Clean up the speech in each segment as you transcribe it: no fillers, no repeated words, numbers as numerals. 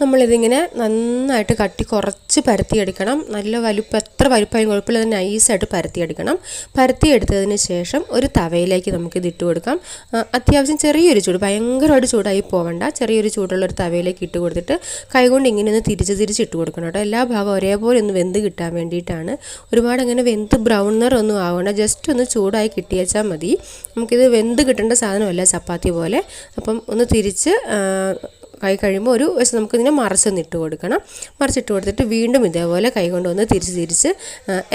നമ്മളിതിങ്ങനെ നന്നായിട്ട് കട്ടി കുറച്ച് പരത്തിയെടുക്കണം. നല്ല എത്ര വലുപ്പമായും കുഴപ്പമില്ല, നൈസായിട്ട് പരത്തിയെടുക്കണം. പരത്തിയെടുത്തതിന് ശേഷം ഒരു തവയിലേക്ക് നമുക്കിത് ഇട്ട് കൊടുക്കാം. അത്യാവശ്യം ചെറിയൊരു ചൂട്, ഭയങ്കരമായിട്ട് ചൂടായി പോകണ്ട, ചെറിയൊരു ചൂടുള്ളൊരു തവയിലേക്ക് ഇട്ട് കൊടുത്തിട്ട് കൈകൊണ്ട് ഇങ്ങനെ ഒന്ന് തിരിച്ച് ഇട്ട് കൊടുക്കണം കേട്ടോ. എല്ലാ ഭാഗവും ഒരേപോലെ ഒന്ന് വെന്ത് കിട്ടാൻ വേണ്ടിയിട്ടാണ്. ഒരുപാട് അങ്ങനെ വെന്ത് ബ്രൗൺ നിറമൊന്നും ആവണ്ട, ജസ്റ്റ് ഒന്ന് ചൂടായി കിട്ടിയേച്ചാൽ മതി. നമുക്കിത് വെന്ത് കിട്ടേണ്ട സാധനമല്ല ചപ്പാത്തി പോലെ. അപ്പം ഒന്ന് തിരിച്ച് കൈ കഴിയുമ്പോൾ ഒരു വശം നമുക്കിതിനെ മറിച്ചൊന്നിട്ട് കൊടുക്കണം. മറിച്ചിട്ട് കൊടുത്തിട്ട് വീണ്ടും ഇതേപോലെ കൈ കൊണ്ടൊന്ന് തിരിച്ച്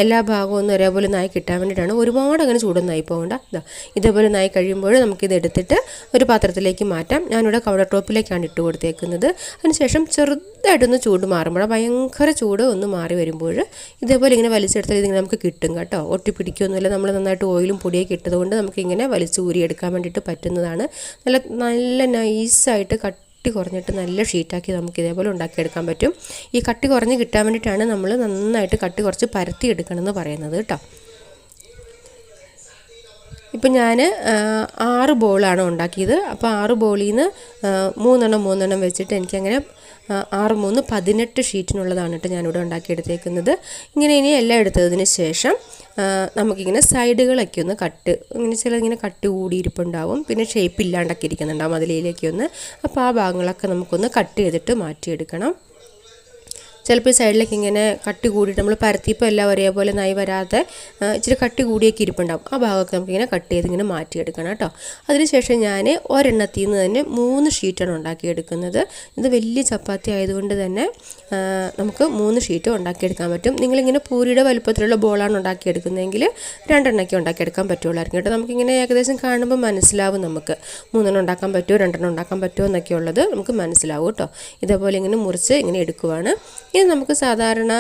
എല്ലാ ഭാഗവും ഒന്ന് ഒരേപോലെ നായി കിട്ടാൻ വേണ്ടിയിട്ടാണ്. ഒരുപാട് അങ്ങനെ ചൂടൊന്നും ആയി പോകണ്ട. ഇതേപോലെ നായി കഴിയുമ്പോൾ നമുക്കിത് എടുത്തിട്ട് ഒരു പാത്രത്തിലേക്ക് മാറ്റാം. ഞാനിവിടെ കൗണ്ടർ ടോപ്പിലേക്കാണ് ഇട്ട് കൊടുത്തേക്കുന്നത്. അതിനുശേഷം ചെറുതായിട്ടൊന്ന് ചൂട് മാറുമ്പോൾ, ഭയങ്കര ചൂട് ഒന്ന് മാറി വരുമ്പോൾ ഇതേപോലെ ഇങ്ങനെ വലിച്ചെടുത്താൽ ഇതിങ്ങനെ നമുക്ക് കിട്ടും കേട്ടോ. ഒട്ടിപ്പിടിക്കുകയൊന്നുമില്ല. നമ്മൾ നന്നായിട്ട് ഓയിലും പൊടിയൊക്കെ ഇട്ടതുകൊണ്ട് നമുക്കിങ്ങനെ വലിച്ച് ഊരിയെടുക്കാൻ വേണ്ടിയിട്ട് പറ്റുന്നതാണ്. നല്ല നൈസായിട്ട് കട്ടി കുറഞ്ഞിട്ട് നല്ല ഷീറ്റാക്കി നമുക്ക് ഇതേപോലെ ഉണ്ടാക്കിയെടുക്കാൻ പറ്റും. ഈ കട്ടി കുറഞ്ഞ് കിട്ടാൻ വേണ്ടിയിട്ടാണ് നമ്മൾ നന്നായിട്ട് കട്ടി കുറച്ച് പരത്തി എടുക്കണമെന്ന് പറയുന്നത് കേട്ടോ. ഇപ്പം ഞാൻ 6 ബോളാണ് ഉണ്ടാക്കിയത്. അപ്പോൾ 6 ബോളിൽ നിന്ന് 3 വെച്ചിട്ട് എനിക്കങ്ങനെ 6 3 18 ഷീറ്റിനുള്ളതാണ് കേട്ടോ ഞാനിവിടെ ഉണ്ടാക്കിയെടുത്തേക്കുന്നത്. ഇങ്ങനെ ഇനി എല്ലാം എടുത്തതിന് ശേഷം നമുക്കിങ്ങനെ സൈഡുകളൊക്കെ ഒന്ന് ഇങ്ങനെ ചിലതിങ്ങനെ കട്ട് കൂടിയിരിപ്പുണ്ടാവും, പിന്നെ ഷേപ്പ് ഇല്ലാണ്ടൊക്കെ ഇരിക്കുന്നുണ്ടാവും അതിലേക്ക് ഒന്ന്. അപ്പോൾ ആ ഭാഗങ്ങളൊക്കെ നമുക്കൊന്ന് കട്ട് ചെയ്തിട്ട് മാറ്റിയെടുക്കണം. ചിലപ്പോൾ ഈ സൈഡിലേക്ക് ഇങ്ങനെ കട്ടി കൂടിയിട്ട് നമ്മൾ പരത്തിയപ്പോൾ എല്ലാം ഒരേപോലെ നായി വരാതെ ഇച്ചിരി കട്ടി കൂടിയൊക്കെ ഇരിപ്പുണ്ടാവും. ആ ഭാഗമൊക്കെ നമുക്കിങ്ങനെ കട്ട് ചെയ്ത് ഇങ്ങനെ മാറ്റിയെടുക്കണം കേട്ടോ. അതിനുശേഷം ഞാൻ ഒരെണ്ണത്തിൽ നിന്ന് തന്നെ 3 ഷീറ്റാണ് ഉണ്ടാക്കിയെടുക്കുന്നത്. ഇത് വലിയ ചപ്പാത്തി ആയതുകൊണ്ട് തന്നെ നമുക്ക് 3 ഷീറ്റ് ഉണ്ടാക്കിയെടുക്കാൻ പറ്റും. നിങ്ങളിങ്ങനെ പൂരിയുടെ വലുപ്പത്തിലുള്ള ബോളാണ് ഉണ്ടാക്കിയെടുക്കുന്നതെങ്കിൽ 2 എണ്ണമൊക്കെ ഉണ്ടാക്കിയെടുക്കാൻ പറ്റുള്ളായിരിക്കും കേട്ടോ. നമുക്കിങ്ങനെ ഏകദേശം കാണുമ്പോൾ മനസ്സിലാവും നമുക്ക് 3 ഉണ്ടാക്കാൻ പറ്റുമോ 2 ഉണ്ടാക്കാൻ പറ്റുമോ എന്നൊക്കെ ഉള്ളത് നമുക്ക് മനസ്സിലാവും കേട്ടോ. ഇതേപോലെ ഇങ്ങനെ മുറിച്ച് ഇങ്ങനെ എടുക്കുവാണ്. ഇനി നമുക്ക് സാധാരണ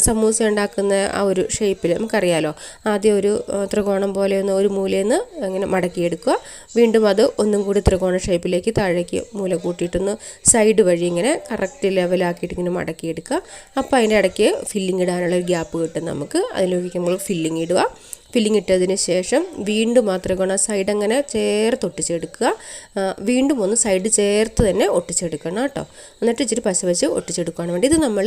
സമൂസ ഉണ്ടാക്കുന്ന ആ ഒരു ഷേപ്പിൽ നമുക്കറിയാലോ, ആദ്യം ഒരു ത്രികോണം പോലെ ഒരു മൂലയിൽ നിന്ന് ഇങ്ങനെ മടക്കിയെടുക്കുക. വീണ്ടും അത് ഒന്നും കൂടി ത്രികോണ ഷേപ്പിലേക്ക് താഴേക്ക് മൂല കൂട്ടിയിട്ടൊന്ന് സൈഡ് വഴി ഇങ്ങനെ കറക്റ്റ് ലെവലാക്കിയിട്ട് ഇങ്ങനെ മടക്കിയെടുക്കുക. അപ്പോൾ അതിൻ്റെ ഇടയ്ക്ക് ഫില്ലിങ് ഇടാനുള്ള ഒരു ഗ്യാപ്പ് കിട്ടും നമുക്ക്. അതിലേക്ക് നമ്മൾ ഫില്ലിങ് ഇടുക. ഫില്ലിങ് ഇട്ടതിന് ശേഷം വീണ്ടും ആ ത്രികോണ സൈഡ് അങ്ങനെ ചേർത്ത് ഒട്ടിച്ചെടുക്കുക. വീണ്ടും ഒന്ന് സൈഡ് ചേർത്ത് തന്നെ ഒട്ടിച്ചെടുക്കണം കേട്ടോ. എന്നിട്ട് ഇച്ചിരി പശ വെച്ച് ഒട്ടിച്ചെടുക്കുകയാണ് വേണ്ടി. ഇത് നമ്മൾ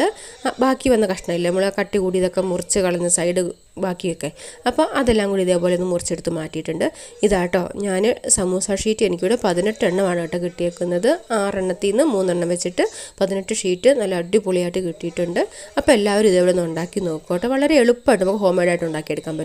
ബാക്കി വന്ന കഷ്ണമില്ല, നമ്മൾ കട്ടി കൂടി ഇതൊക്കെ മുറിച്ച് കളഞ്ഞ സൈഡ് ബാക്കിയൊക്കെ, അപ്പോൾ അതെല്ലാം കൂടി ഇതേപോലെ ഒന്ന് മുറിച്ചെടുത്ത് മാറ്റിയിട്ടുണ്ട്. ഇതാട്ടോ ഞാൻ സമൂസ ഷീറ്റ് എനിക്കിവിടെ 18 എണ്ണമാണ് കേട്ടോ കിട്ടിയേക്കുന്നത്. 6 എണ്ണത്തിൽ നിന്ന് 3 എണ്ണം വെച്ചിട്ട് 18 ഷീറ്റ് നല്ല അടിപൊളിയായിട്ട് കിട്ടിയിട്ടുണ്ട്. അപ്പോൾ എല്ലാവരും ഇതേപോലെ ഒന്ന് ഉണ്ടാക്കി നോക്കുക കേട്ടോ. വളരെ എളുപ്പമായിട്ട് നമുക്ക് ഹോം മെയ്ഡായിട്ട് ഉണ്ടാക്കിയെടുക്കാൻ പറ്റും.